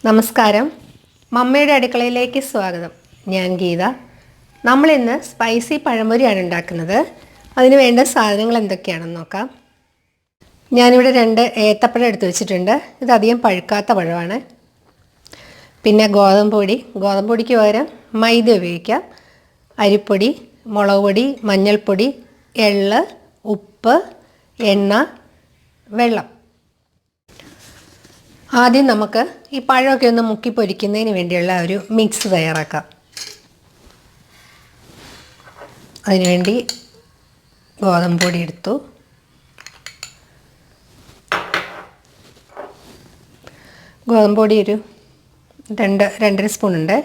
നമസ്കാരം. മമ്മയുടെ അടുക്കളയിലേക്ക് സ്വാഗതം. ഞാൻ ഗീത. നമ്മളിന്ന് സ്പൈസി പഴംപൊരിയാണ് ഉണ്ടാക്കുന്നത്. അതിന് വേണ്ട സാധനങ്ങൾ എന്തൊക്കെയാണെന്ന് നോക്കാം. ഞാനിവിടെ 2 ഏത്തപ്പഴം എടുത്ത് വെച്ചിട്ടുണ്ട്. ഇത് അധികം പഴുക്കാത്ത പഴമാണ്. പിന്നെ ഗോതമ്പ് പൊടിക്ക് പകരം മൈദ ഉപയോഗിക്കാം. അരിപ്പൊടി, മുളക് പൊടി, മഞ്ഞൾപ്പൊടി, എള്ള്, ഉപ്പ്, എണ്ണ, വെള്ളം. ആദ്യം നമുക്ക് ഈ പഴമൊക്കെ ഒന്ന് മുക്കി പൊരിക്കുന്നതിന് വേണ്ടിയുള്ള ഒരു മിക്സ് തയ്യാറാക്കാം. അതിനുവേണ്ടി ഗോതമ്പ് പൊടി എടുത്തു. ഗോതമ്പ് പൊടി ഒരു 2.5 സ്പൂണുണ്ട്.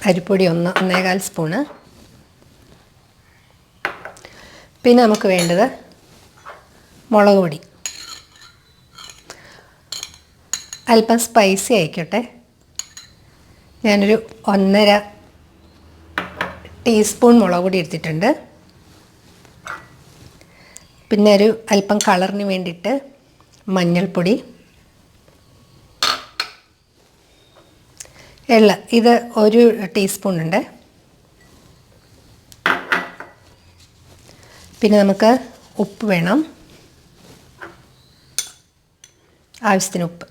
അരിപ്പൊടി 1.25 സ്പൂണ്. പിന്നെ നമുക്ക് വേണ്ടത് മുളക് പൊടി. അല്പം സ്പൈസി ആയിക്കോട്ടെ. ഞാനൊരു 1.5 ടീസ്പൂൺ മുളക് പൊടി എടുത്തിട്ടുണ്ട്. പിന്നെ ഒരു അല്പം കളറിന് വേണ്ടിയിട്ട് മഞ്ഞൾപ്പൊടി, എള്ള് ഇത് 1 ടീസ്പൂൺ ഉണ്ട്. പിന്നെ നമുക്ക് ഉപ്പ് വേണം, ആവശ്യത്തിന് ഉപ്പ്.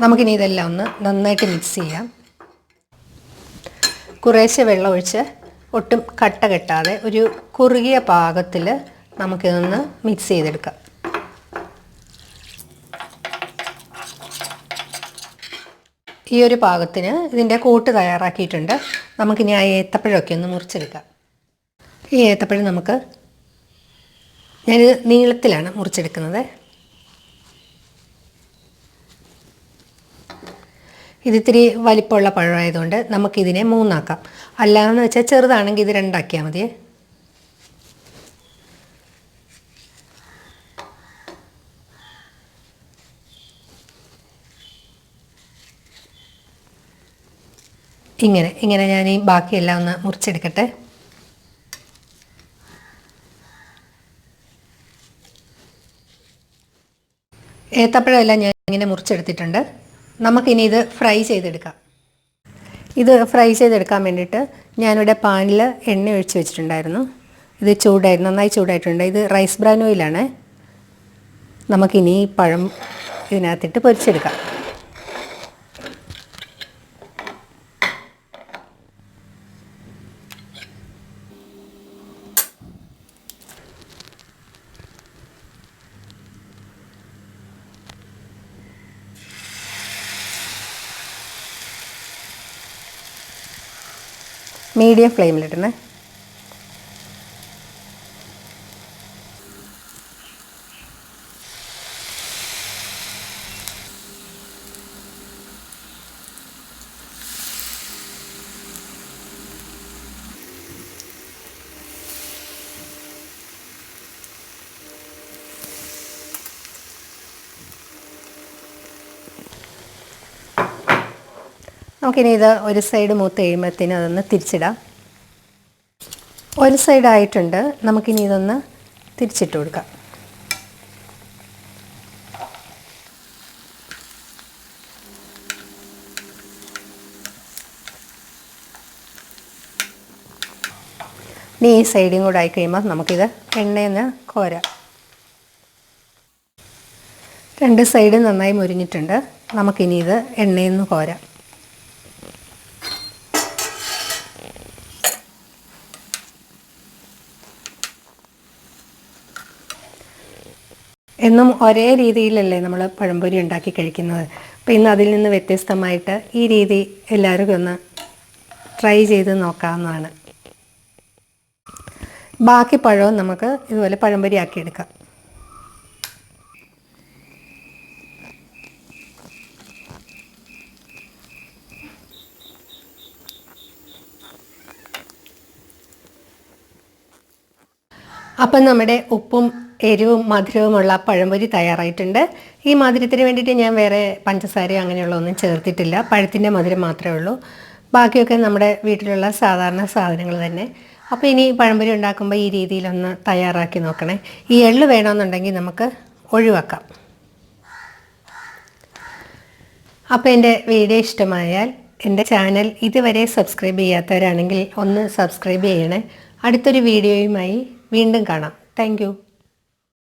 നമുക്കിനി ഇതെല്ലാം ഒന്ന് നന്നായിട്ട് മിക്സ് ചെയ്യാം. കുറേശ്ശെ വെള്ളം ഒഴിച്ച് ഒട്ടും കട്ട കെട്ടാതെ ഒരു കുറുകിയ പാകത്തിൽ നമുക്കിതൊന്ന് മിക്സ് ചെയ്തെടുക്കാം. ഈ ഒരു പാകത്തിന് ഇതിൻ്റെ കൂട്ട് തയ്യാറാക്കിയിട്ടുണ്ട്. നമുക്കിനി ആ ഏത്തപ്പഴമൊക്കെ ഒന്ന് മുറിച്ചെടുക്കാം. ഈ ഏത്തപ്പഴം ഞാനിത് നീളത്തിലാണ് മുറിച്ചെടുക്കുന്നത്. ഇതിത്തിരി വലിപ്പമുള്ള പഴമായതുകൊണ്ട് നമുക്കിതിനെ 3 ആക്കാം. അല്ലാന്ന് വെച്ചാൽ ചെറുതാണെങ്കിൽ ഇത് 2 ആക്കിയാൽ മതിയേ. ഇങ്ങനെ ഞാൻ ഈ ബാക്കിയെല്ലാം ഒന്ന് മുറിച്ചെടുക്കട്ടെ. ഏത്തപ്പഴമെല്ലാം ഞാൻ ഇങ്ങനെ മുറിച്ചെടുത്തിട്ടുണ്ട്. നമുക്കിനി ഇത് ഫ്രൈ ചെയ്തെടുക്കാം. ഇത് ഫ്രൈ ചെയ്തെടുക്കാൻ വേണ്ടിയിട്ട് ഞാനിവിടെ പാനിൽ എണ്ണ ഒഴിച്ച് വെച്ചിട്ടുണ്ടായിരുന്നു. ഇത് നന്നായി ചൂടായിട്ടുണ്ട്. ഇത് റൈസ് ബ്രാൻ ഓയിലാണ്. നമുക്കിനി ഈ പഴം ഇതിനകത്തിട്ട് പൊരിച്ചെടുക്കാം. മീഡിയം ഫ്ലെയിമിലിടണേ. നമുക്കിനി ഇത് ഒരു സൈഡ് മൂത്ത് കഴിയുമ്പോഴത്തേനും അതൊന്ന് തിരിച്ചിടാം. ഒരു സൈഡായിട്ടുണ്ട്. നമുക്കിനി ഇതൊന്ന് തിരിച്ചിട്ട് കൊടുക്കാം. ഇനി ഈ സൈഡും കൂടെ ആയി കഴിയുമ്പോൾ നമുക്കിത് എണ്ണയിൽ നിന്ന് കോരാം. 2 സൈഡും നന്നായി മുരിഞ്ഞിട്ടുണ്ട്. നമുക്കിനി ഇത് എണ്ണയിൽ നിന്ന് കോരാം. എന്നും ഒരേ രീതിയിലല്ലേ നമ്മൾ പഴംപൊരി ഉണ്ടാക്കി കഴിക്കുന്നത്. അപ്പോൾ ഇന്ന് അതിൽ നിന്ന് വ്യത്യസ്തമായിട്ട് ഈ രീതി എല്ലാവരും ഒന്ന് ട്രൈ ചെയ്ത് നോക്കാവുന്നതാണ്. ബാക്കി പഴവും നമുക്ക് ഇതുപോലെ പഴംപൊരി ആക്കിയെടുക്കാം. അപ്പം നമ്മുടെ ഉപ്പും എരിവും മധുരവുമുള്ള പഴംപൊരി തയ്യാറായിട്ടുണ്ട്. ഈ മധുരത്തിന് വേണ്ടിയിട്ട് ഞാൻ വേറെ പഞ്ചസാരയോ അങ്ങനെയുള്ള ഒന്നും ചേർത്തിട്ടില്ല. പഴത്തിൻ്റെ മധുരം മാത്രമേ ഉള്ളൂ. ബാക്കിയൊക്കെ നമ്മുടെ വീട്ടിലുള്ള സാധാരണ സാധനങ്ങൾ തന്നെ. അപ്പോൾ ഇനി പഴംപൊരി ഉണ്ടാക്കുമ്പോൾ ഈ രീതിയിലൊന്ന് തയ്യാറാക്കി നോക്കണേ. ഈ എള്ള് വേണമെന്നുണ്ടെങ്കിൽ നമുക്ക് ഒഴിവാക്കാം. അപ്പോൾ എൻ്റെ വീഡിയോ ഇഷ്ടമായാൽ എൻ്റെ ചാനൽ ഇതുവരെ സബ്സ്ക്രൈബ് ചെയ്യാത്തവരാണെങ്കിൽ ഒന്ന് സബ്സ്ക്രൈബ് ചെയ്യണേ. അടുത്തൊരു വീഡിയോയുമായി വീണ്ടും കാണാം. താങ്ക്